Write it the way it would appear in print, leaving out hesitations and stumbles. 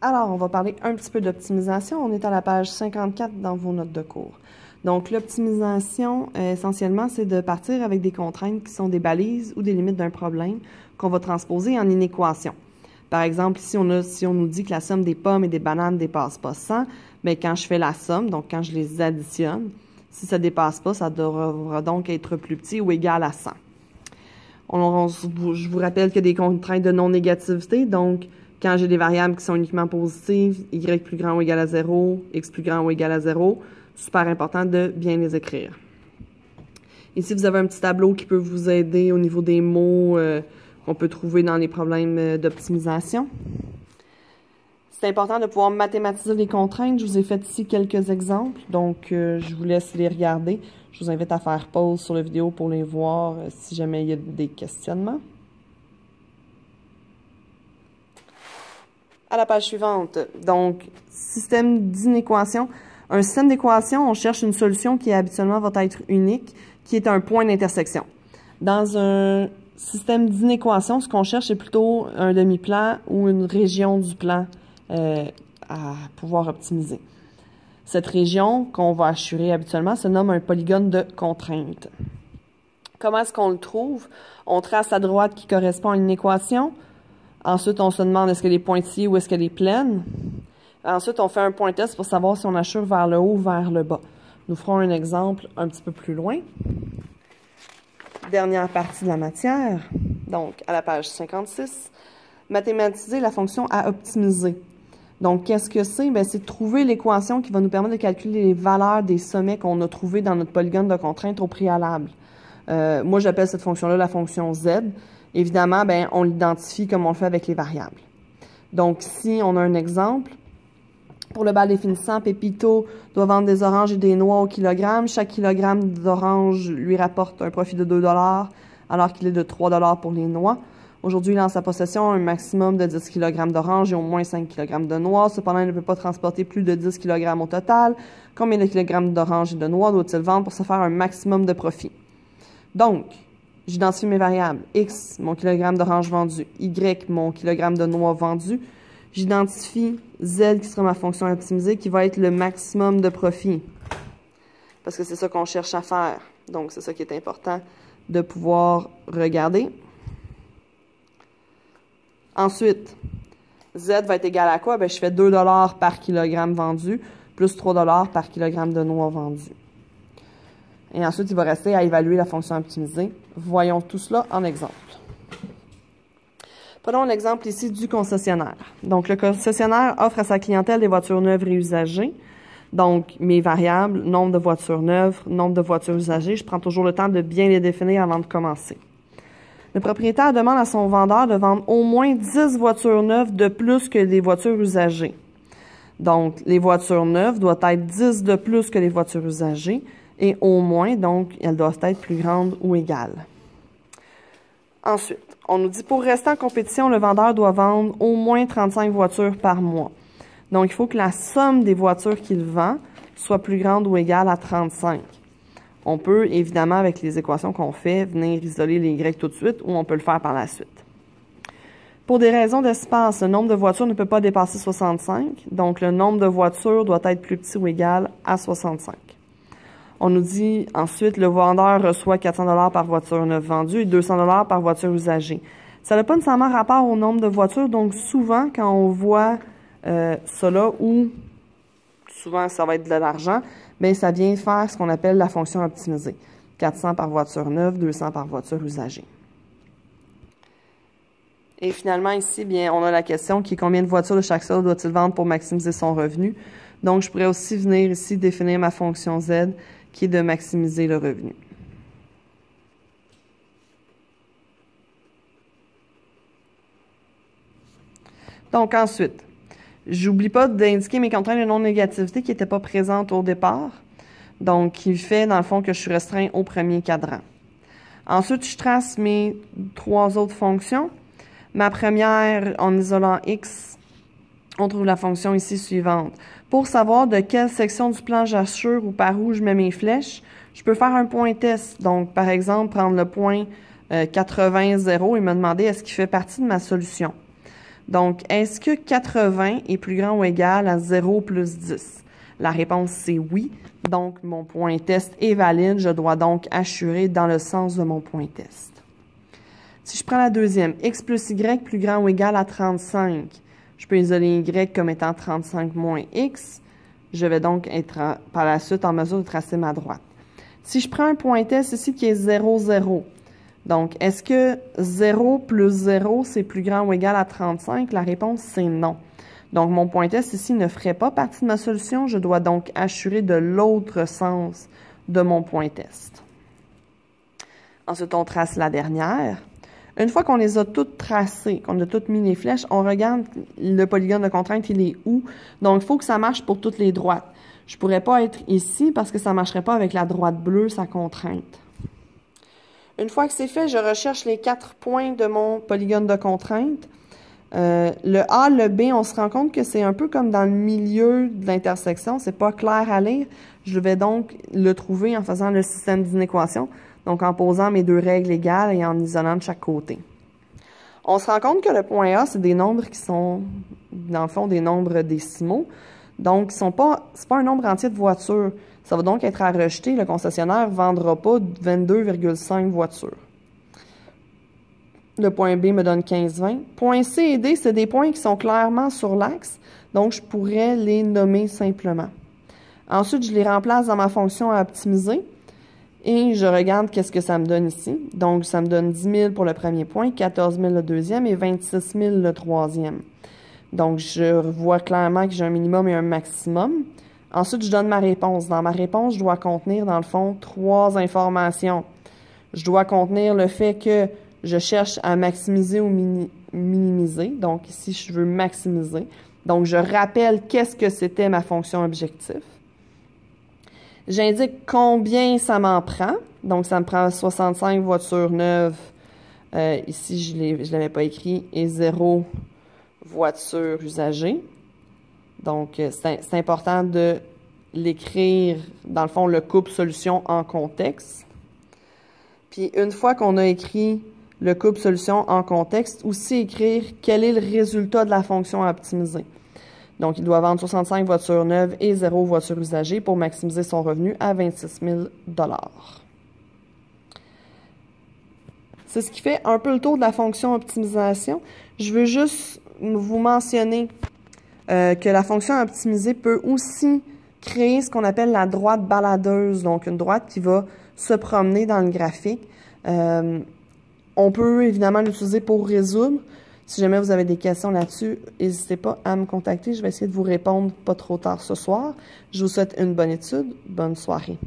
Alors, on va parler un petit peu d'optimisation. On est à la page 54 dans vos notes de cours. Donc, l'optimisation, essentiellement, c'est de partir avec des contraintes qui sont des balises ou des limites d'un problème qu'on va transposer en une équation. Par exemple, si on nous dit que la somme des pommes et des bananes ne dépasse pas 100, bien, quand je fais la somme, donc quand je les additionne, si ça ne dépasse pas, ça devra donc être plus petit ou égal à 100. Je vous rappelle qu'il y a des contraintes de non-négativité, donc quand j'ai des variables qui sont uniquement positives, y plus grand ou égal à 0, x plus grand ou égal à 0, super important de bien les écrire. Ici, vous avez un petit tableau qui peut vous aider au niveau des mots qu'on peut trouver dans les problèmes d'optimisation. C'est important de pouvoir mathématiser les contraintes. Je vous ai fait ici quelques exemples, donc je vous laisse les regarder. Je vous invite à faire pause sur la vidéo pour les voir si jamais il y a des questionnements. À la page suivante, donc, système d'inéquation. Un système d'équation, on cherche une solution qui habituellement va être unique, qui est un point d'intersection. Dans un système d'inéquation, ce qu'on cherche, c'est plutôt un demi-plan ou une région du plan à pouvoir optimiser. Cette région qu'on va assurer habituellement se nomme un polygone de contrainte. Comment est-ce qu'on le trouve? On trace la droite qui correspond à une équation. Ensuite, on se demande est-ce qu'elle est pointillée ou est-ce qu'elle est pleine. Ensuite, on fait un point test pour savoir si on assure vers le haut ou vers le bas. Nous ferons un exemple un petit peu plus loin. Dernière partie de la matière, donc à la page 56. Mathématiser la fonction à optimiser. Donc, qu'est-ce que c'est? Bien, c'est de trouver l'équation qui va nous permettre de calculer les valeurs des sommets qu'on a trouvés dans notre polygone de contrainte au préalable. Moi, j'appelle cette fonction-là la fonction Z. Évidemment, bien, on l'identifie comme on le fait avec les variables. Donc, si on a un exemple, pour le bal définissant, Pépito doit vendre des oranges et des noix au kilogramme. Chaque kilogramme d'oranges lui rapporte un profit de 2 $, alors qu'il est de 3 $ pour les noix. Aujourd'hui, il a en sa possession un maximum de 10 kg d'oranges et au moins 5 kg de noix. Cependant, il ne peut pas transporter plus de 10 kg au total. Combien de kilogrammes d'oranges et de noix doit-il vendre pour se faire un maximum de profit? Donc, j'identifie mes variables. X, mon kilogramme d'orange vendu. Y, mon kilogramme de noix vendu. J'identifie Z, qui sera ma fonction optimisée, qui va être le maximum de profit. Parce que c'est ça qu'on cherche à faire. Donc, c'est ça qui est important de pouvoir regarder. Ensuite, Z va être égal à quoi? Bien, je fais 2 $ par kilogramme vendu, plus 3 $ par kilogramme de noix vendu. Et ensuite, il va rester à évaluer la fonction optimisée. Voyons tout cela en exemple. Prenons l'exemple ici du concessionnaire. Donc, le concessionnaire offre à sa clientèle des voitures neuves réusagées. Donc, mes variables, nombre de voitures neuves, nombre de voitures usagées, je prends toujours le temps de bien les définir avant de commencer. Le propriétaire demande à son vendeur de vendre au moins 10 voitures neuves de plus que des voitures usagées. Donc, les voitures neuves doivent être 10 de plus que les voitures usagées et au moins, donc, elles doivent être plus grandes ou égales. Ensuite, on nous dit pour rester en compétition, le vendeur doit vendre au moins 35 voitures par mois. Donc, il faut que la somme des voitures qu'il vend soit plus grande ou égale à 35. On peut, évidemment, avec les équations qu'on fait, venir isoler les Y tout de suite ou on peut le faire par la suite. Pour des raisons d'espace, le nombre de voitures ne peut pas dépasser 65. Donc, le nombre de voitures doit être plus petit ou égal à 65. On nous dit ensuite, le vendeur reçoit 400 $ par voiture neuve vendue et 200 $ par voiture usagée. Ça n'a pas nécessairement rapport au nombre de voitures. Donc, souvent, quand on voit cela ou souvent ça va être de l'argent, bien, ça vient faire ce qu'on appelle la fonction optimisée. 400 par voiture neuve, 200 par voiture usagée. Et finalement, ici, bien, on a la question qui est combien de voitures de chaque sorte doit-il vendre pour maximiser son revenu. Donc, je pourrais aussi venir ici définir ma fonction Z qui est de maximiser le revenu. Donc, ensuite, j'oublie pas d'indiquer mes contraintes de non-négativité qui n'étaient pas présentes au départ. Donc, qui fait, dans le fond, que je suis restreint au premier cadran. Ensuite, je trace mes 3 autres fonctions. Ma première, en isolant X, on trouve la fonction ici suivante. Pour savoir de quelle section du plan j'assure ou par où je mets mes flèches, je peux faire un point test. Donc, par exemple, prendre le point 80, 0 et me demander est-ce qu'il fait partie de ma solution. Donc, est-ce que 80 est plus grand ou égal à 0 plus 10? La réponse, c'est oui. Donc, mon point test est valide. Je dois donc assurer dans le sens de mon point test. Si je prends la deuxième, x plus y plus grand ou égal à 35, je peux isoler y comme étant 35 moins x. Je vais donc être par la suite en mesure de tracer ma droite. Si je prends un point test ici qui est 0, 0, donc est-ce que 0 plus 0, c'est plus grand ou égal à 35? La réponse, c'est non. Donc, mon point test ici ne ferait pas partie de ma solution. Je dois donc assurer de l'autre sens de mon point test. Ensuite, on trace la dernière. Une fois qu'on les a toutes tracées, qu'on a toutes mis les flèches, on regarde le polygone de contrainte, il est où. Donc, il faut que ça marche pour toutes les droites. Je ne pourrais pas être ici parce que ça ne marcherait pas avec la droite bleue, sa contrainte. Une fois que c'est fait, je recherche les 4 points de mon polygone de contrainte. Le A, le B, on se rend compte que c'est un peu comme dans le milieu de l'intersection. C'est pas clair à lire. Je vais donc le trouver en faisant le système d'inéquation. Donc, en posant mes deux règles égales et en isolant de chaque côté. On se rend compte que le point A, c'est des nombres qui sont, dans le fond, des nombres décimaux. Donc, c'est pas un nombre entier de voitures. Ça va donc être à rejeter. Le concessionnaire ne vendra pas 22,5 voitures. Le point B me donne 15,20. Point C et D, c'est des points qui sont clairement sur l'axe. Donc, je pourrais les nommer simplement. Ensuite, je les remplace dans ma fonction à optimiser. Et je regarde qu'est-ce que ça me donne ici. Donc, ça me donne 10 000 pour le premier point, 14 000 le deuxième et 26 000 le troisième. Donc, je vois clairement que j'ai un minimum et un maximum. Ensuite, je donne ma réponse. Dans ma réponse, je dois contenir, dans le fond, 3 informations. Je dois contenir le fait que je cherche à maximiser ou minimiser. Donc, ici, je veux maximiser. Donc, je rappelle qu'est-ce que c'était ma fonction objectif. J'indique combien ça m'en prend. Donc, ça me prend 65 voitures neuves. Ici, je ne l'avais pas écrit. Et 0 voitures usagées. Donc, c'est important de l'écrire, dans le fond, le couple solution en contexte. Puis, une fois qu'on a écrit le couple solution en contexte, aussi écrire quel est le résultat de la fonction à optimiser. Donc, il doit vendre 65 voitures neuves et 0 voitures usagées pour maximiser son revenu à 26 000 $. C'est ce qui fait un peu le tour de la fonction optimisation. Je veux juste vous mentionner que la fonction optimiser peut aussi créer ce qu'on appelle la droite baladeuse, donc une droite qui va se promener dans le graphique. On peut évidemment l'utiliser pour résoudre. Si jamais vous avez des questions là-dessus, n'hésitez pas à me contacter. Je vais essayer de vous répondre pas trop tard ce soir. Je vous souhaite une bonne étude. Bonne soirée.